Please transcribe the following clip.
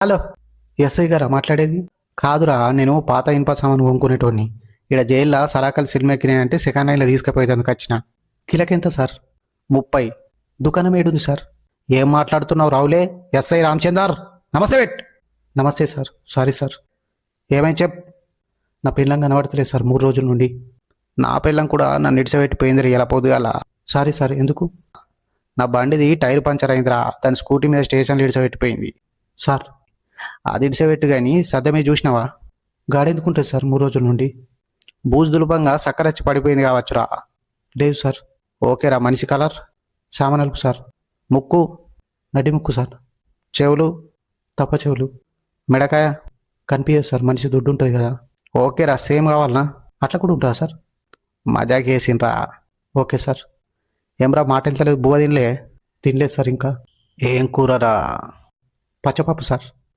Hello, SI గారా మాట్లాడేది? కాదురా, నేను పాత ఇనుప సామాను కొనుక్కునేటోడిని. ఇక్కడ జైల్లో సరాకలు సినిమా ఎక్కినాయంటే సెకండ్ హ్యాండ్లో తీసుకుపోయేందుకు వచ్చిన. కిలకెంత సార్? 30. దుకాణం ఏడుంది సార్? ఏం మాట్లాడుతున్నావు రావులే? ఎస్ఐ రామచందర్. నమస్తే వెట్. నమస్తే సార్. Sorry sir. ఏమైనా చెప్. నా పిల్లం కనబడతలేదు సార్ 3 రోజుల నుండి. నా పిల్లం కూడా నన్ను ఇడిచిపెట్టిపోయింది ఇలా పొద్దుగాల. Sorry sir. ఎందుకు? నా బండిది టైర్ పంచర్ అయిందిరా, దాని స్కూటీ మీద స్టేషన్లో ఇడిచిపెట్టిపోయింది సార్. అది ఇడిచిపెట్టు కానీ సద్దమే చూసినావా? గాడెందుకుంటుంది సార్ 3 రోజుల నుండి? బూజు దులుపంగా సక్కరచ్చి పడిపోయింది కావచ్చురా. లేదు సార్. ఓకేరా. మనిషి కలర్? సామనలుపు సార్. ముక్కు? నడి ముక్కు సార్. చెవులు? తప్ప చెవులు. మెడకాయ? కనిపించదు సార్, మనిషి దుడ్డు ఉంటుంది కదా. ఓకేరా. సేమ్ కావాలనా? అట్లా కూడా ఉంటుందా సార్? మజాకి వేసిండ్రా. Okay sir. ఏమ్రా మాట వెళ్తలేదు? బువ్వ తినలే? తినలేదు సార్ ఇంకా. ఏం కూరరా? పచ్చపప్పు సార్.